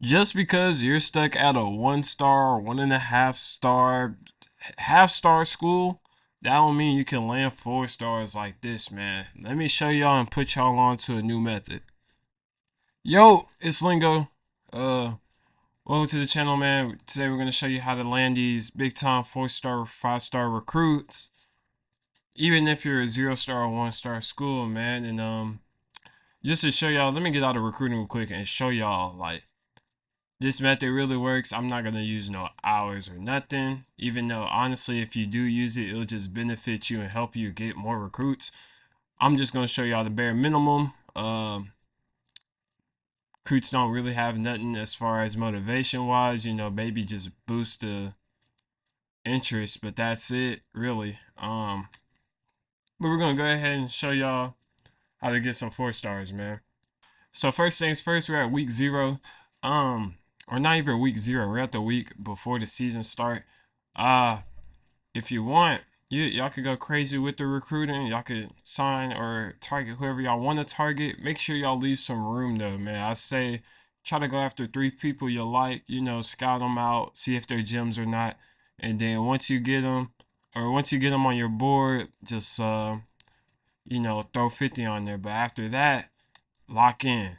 Just because you're stuck at a 1 star, 1.5 star, half-star school, that don't mean you can land 4 stars like this, man. Let me show y'all and put y'all on to a new method. Yo, it's Lingo. Uh, Welcome to the channel, man. Today we're gonna show you how to land these big time 4 star, 5 star recruits, even if you're a 0 star or 1 star school, man. And just to show y'all, let me get out of recruiting real quick and show y'all like this method really works. I'm not gonna use no hours or nothing, even though honestly if you do use it, it'll just benefit you and help you get more recruits. I'm just gonna show y'all the bare minimum. Recruits don't really have nothing as far as motivation wise, maybe just boost the interest, but that's it really. But we're gonna go ahead and show y'all how to get some 4 stars, man. So first things first, we're at week 0. um or not even week 0, we're at the week before the season start. uh if you want, y'all could go crazy with the recruiting. Y'all could sign or target whoever y'all want to target. Make sure y'all leave some room though, man. I say try to go after 3 people you like, scout them out, see if they're gems or not. And then once you get them, or once you get them on your board, just throw 50 on there. But after that, lock in.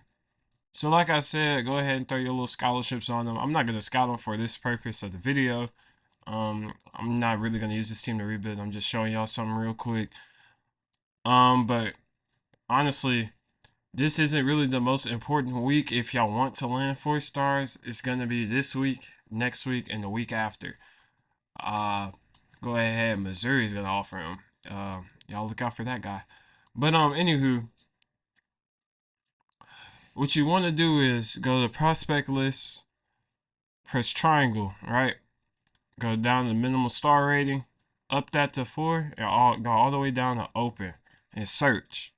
So like I said, go ahead and throw your little scholarships on them. I'm not going to scout them for this purpose of the video. I'm not really gonna use this team to rebuild. I'm just showing y'all something real quick. But honestly, this isn't really the most important week. If y'all want to land 4 stars, it's gonna be this week, next week, and the week after. Uh, Go ahead. Missouri's gonna offer him. Y'all look out for that guy. But anywho, what you want to do is go to prospect list, press triangle, right? Go down to minimal star rating, up that to 4, and go all the way down to open and search.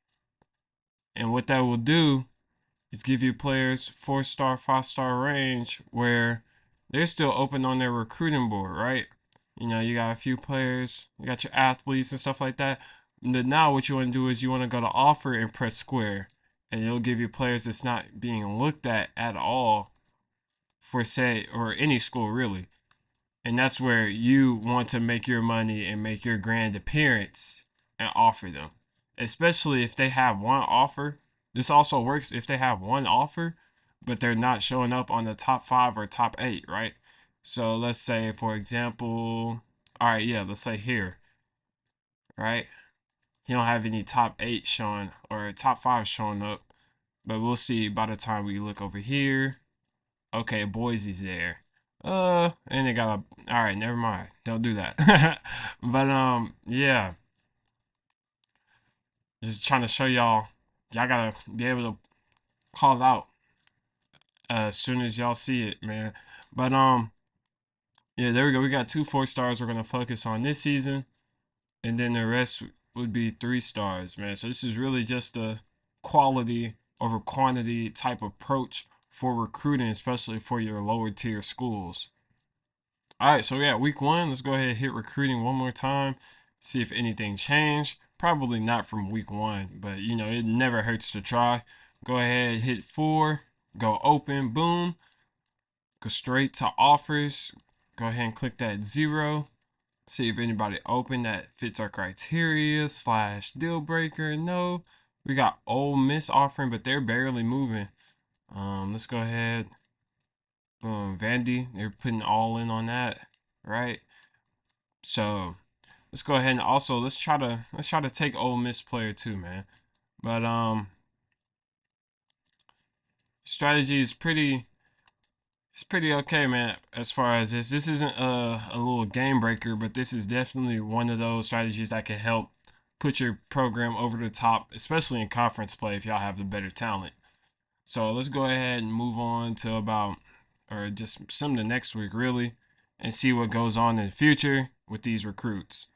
And what that will do is give you players 4 star, 5 star range where they're still open on their recruiting board, right? You got a few players, you got your athletes and stuff like that. But now what you want to do is you want to go to offer and press square, and it'll give you players that's not being looked at all for say or any school really. And that's where you want to make your money and make your grand appearance and offer them. Especially if they have one offer. This also works if they have one offer, but they're not showing up on the top 5 or top 8, right? So let's say, for example, all right, yeah, let's say here, right? He don't have any top 8 showing or top 5 showing up, but we'll see by the time we look over here. Okay, Boise's there. And they got a. All right, never mind. Don't do that. But yeah, just trying to show y'all. Y'all gotta be able to call it out as soon as y'all see it, man. But yeah, there we go. We got 2 4 stars we're gonna focus on this season, and then the rest would be 3 stars, man. So this is really just a quality over quantity type approach for recruiting, especially for your lower tier schools. All right, so yeah, week 1. Let's go ahead and hit recruiting one more time. See if anything changed. Probably not from week 1, but it never hurts to try. Go ahead, hit 4, go open, boom. Go straight to offers. Go ahead and click that 0. See if anybody opened that fits our criteria / deal breaker. No, we got Ole Miss offering, but they're barely moving. Let's go ahead. Boom, Vandy, they're putting all in on that, right? So let's go ahead and also let's try to take Ole Miss player too, man. But strategy is pretty it's pretty okay, man. As far as this isn't a little game breaker, but this is definitely one of those strategies that can help put your program over the top, especially in conference play if y'all have the better talent. So let's go ahead and move on to about or just some of the next week really, and see what goes on in the future with these recruits.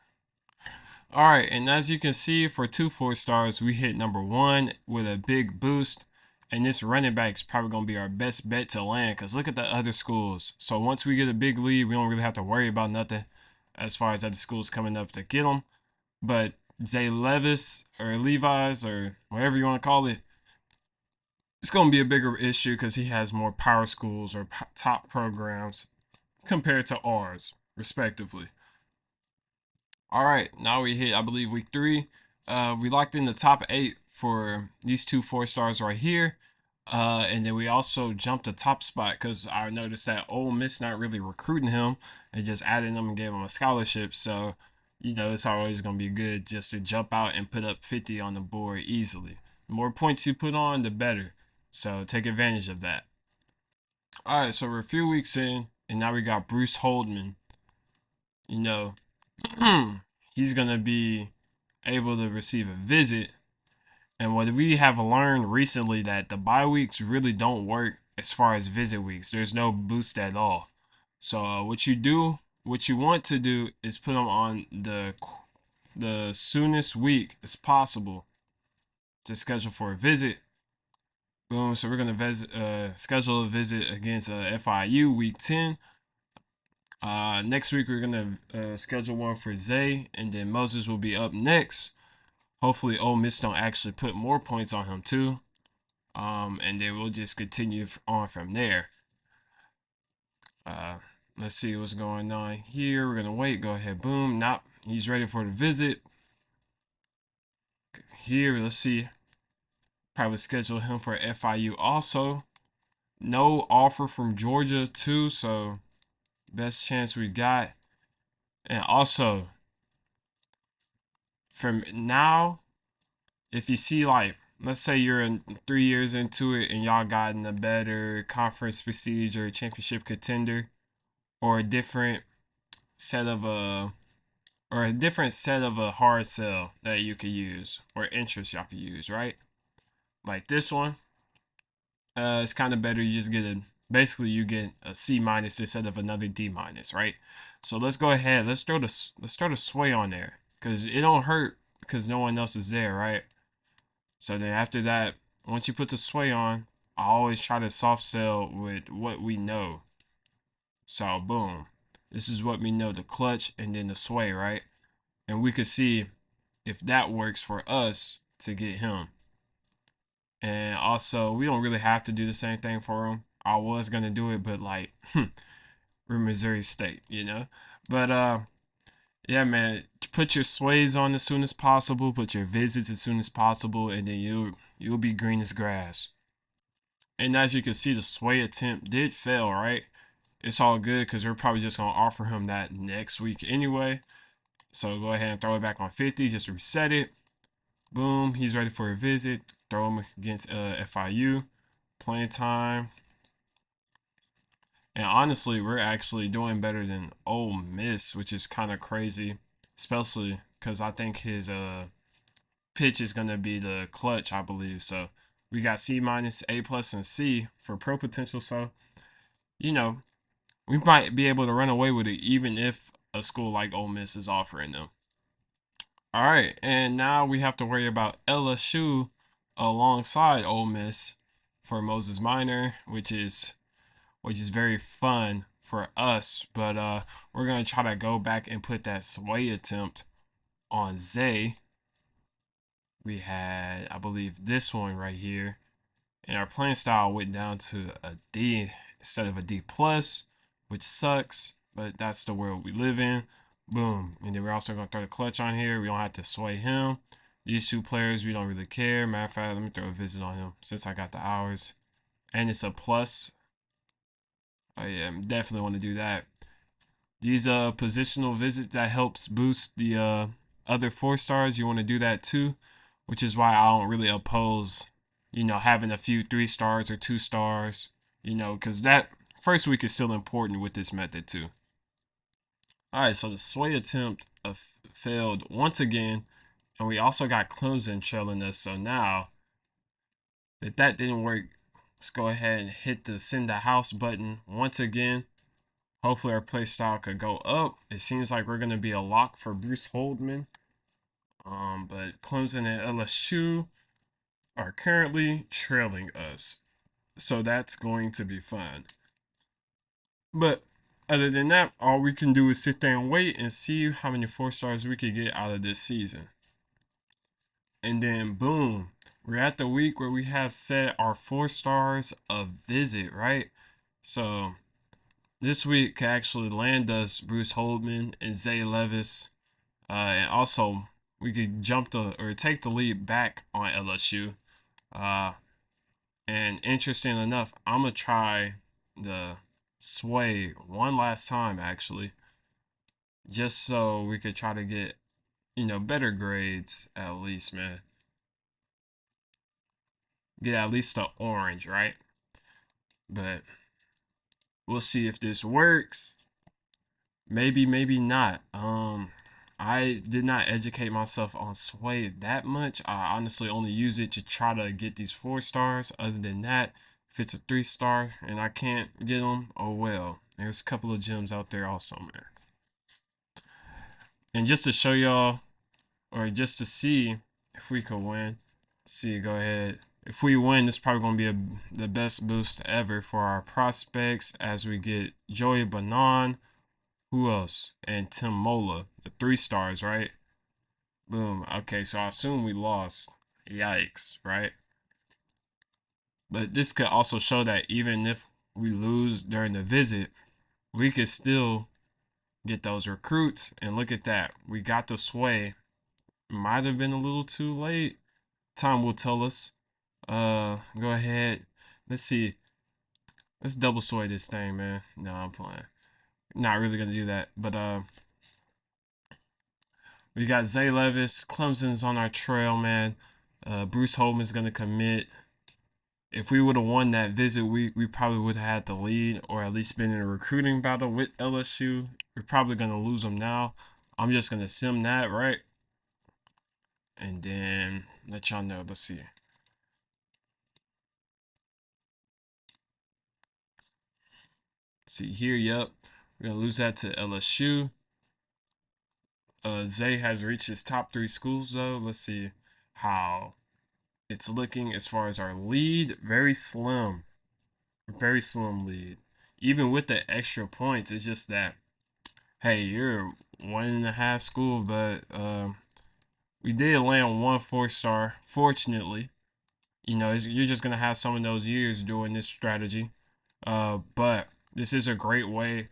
All right, and as you can see, for 2 4 stars, we hit number 1 with a big boost. And this running back is probably going to be our best bet to land because look at the other schools. So once we get a big lead, we don't really have to worry about nothing as far as other schools coming up to get them. But Zay Levis or Levi's or whatever you want to call it, It's going to be a bigger issue because he has more power schools or top programs compared to ours, respectively. All right, now we hit, I believe, week 3. We locked in the top 8 for these 2 4 stars right here. And then we also jumped a top spot because I noticed that Ole Miss not really recruiting him and just adding him and gave him a scholarship. So, it's always going to be good just to jump out and put up 50 on the board easily. The more points you put on, the better. So take advantage of that. All right, so we're a few weeks in, and now we got Bruce Holdman. You know, he's going to be able to receive a visit. And what we have learned recently that the bye weeks really don't work as far as visit weeks. There's no boost at all. So what you want to do is put them on the soonest week as possible to schedule for a visit. Boom. So we're gonna schedule a visit against FIU week 10. Next week we're gonna schedule one for Zay, and then Moses will be up next. Hopefully, Ole Miss don't actually put more points on him too. And then we'll just continue on from there. Uh, let's see what's going on here. We're gonna wait. Go ahead. Boom. Nope. He's ready for the visit. Here, let's see. Probably schedule him for FIU also. No offer from Georgia too, so best chance we got. And also, from now, if you see like, let's say you're in 3 years into it and y'all gotten a better conference prestige or championship contender, or a different set of a hard sell that you could use or interest y'all could use, right? Like this one, it's kind of better. You just get basically you get a C minus instead of another D minus, right? So let's go ahead. Let's start a sway on there because it don't hurt because no one else is there, right? So then after that, once you put the sway on, I always try to soft sell with what we know. So boom, this is what we know, the clutch and then the sway, right? And we could see if that works for us to get him. And also, we don't really have to do the same thing for him. I was gonna do it, but like, we're Missouri State, you know. But yeah, man, put your sways on as soon as possible. Put your visits as soon as possible, and then you'll be green as grass. And as you can see, the sway attempt did fail, right? It's all good because we're probably just gonna offer him that next week anyway. So go ahead and throw it back on 50, just reset it. Boom, he's ready for a visit. Throw him against FIU. Playing time. And honestly, we're actually doing better than Ole Miss, which is kind of crazy, especially because I think his pitch is gonna be the clutch, I believe. So we got C minus, A plus, and C for pro potential. So you know we might be able to run away with it, even if a school like Ole Miss is offering them. All right, and now we have to worry about LSU alongside Ole Miss for Moses Minor, which is very fun for us. But we're gonna try to go back and put that sway attempt on Zay. We had, I believe, this one right here, and our playing style went down to a D instead of a D plus, which sucks. But that's the world we live in. Boom. And then we're also going to throw the clutch on here. We don't have to sway him. These 2 players, we don't really care. Matter of fact, let me throw a visit on him since I got the hours. And it's a plus. Oh, yeah, definitely want to do that. These positional visits that helps boost the other 4 stars. You want to do that too, which is why I don't really oppose, having a few 3 stars or 2 stars, because that first week is still important with this method too. All right, so the sway attempt failed once again, and we also got Clemson trailing us. So now that didn't work, let's go ahead and hit the send the house button once again. Hopefully our play style could go up. It seems like we're going to be a lock for Bruce Holdman. But Clemson and LSU are currently trailing us. So that's going to be fun. But other than that, all we can do is sit there and wait and see how many 4 stars we could get out of this season. And then boom, we're at the week where we have set our 4 stars of visit, right? So this week could actually land us Bruce Holdman and Zay Levis. And also we could jump the or take the lead back on LSU. Uh, and interesting enough, I'm gonna try the sway one last time actually, just so we could try to get better grades at least, man. Get at least the orange, right? But we'll see if this works. Maybe, maybe not. I did not educate myself on sway that much. I honestly only use it to try to get these 4 stars. Other than that, if it's a 3 star and I can't get them, oh well. There's a couple of gems out there also, man. And just to show y'all, or just to see if we could win, see, go ahead. If we win, this is probably going to be the best boost ever for our prospects as we get Joey Banan. Who else? And Tim Mola, the 3 stars, right? Boom. Okay, so I assume we lost. Yikes, right? But this could also show that even if we lose during the visit, we could still get those recruits. And look at that. We got the sway. Might have been a little too late. Time will tell us. Go ahead. Let's see. Let's double sway this thing, man. No, I'm playing. Not really gonna do that. But we got Zay Levis. Clemson's on our trail, man. Bruce Holman's gonna commit. If we would have won that visit, we probably would have had the lead, or at least been in a recruiting battle with LSU. We're probably gonna lose them now. I'm just gonna sim that, right? And then let y'all know. Let's see. See here, yep. We're gonna lose that to LSU. Zay has reached his top 3 schools though. Let's see how it's looking as far as our lead. Very slim lead. Even with the extra points, it's just that, hey, you're 1.5 school, but we did land 1 4-star. Fortunately, you're just gonna have some of those years doing this strategy. But this is a great way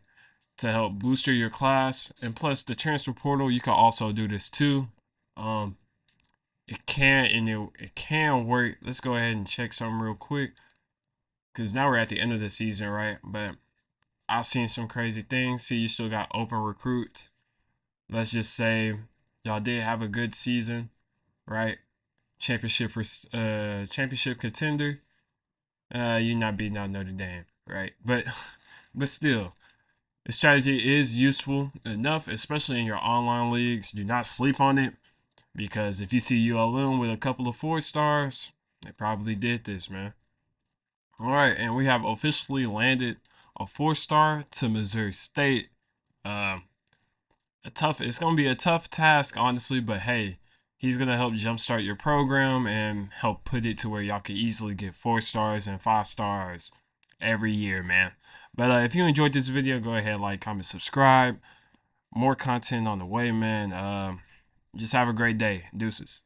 to help booster your class, and plus the transfer portal, you can also do this too. It can work. Let's go ahead and check something real quick, because now we're at the end of the season, right? But I've seen some crazy things. See, you still got open recruits. Let's just say y'all did have a good season, right? Championship contender. You're not beating out Notre Dame, right? But but still, the strategy is useful enough, especially in your online leagues. Do not sleep on it, because if you see ULM with a couple of 4 stars, they probably did this, man. All right, and we have officially landed a 4-star to Missouri State. It's gonna be a tough task, honestly, but hey, he's gonna help jumpstart your program and help put it to where y'all can easily get 4 stars and 5 stars every year, man. But if you enjoyed this video, go ahead, like, comment, subscribe. More content on the way, man. Just have a great day. Deuces.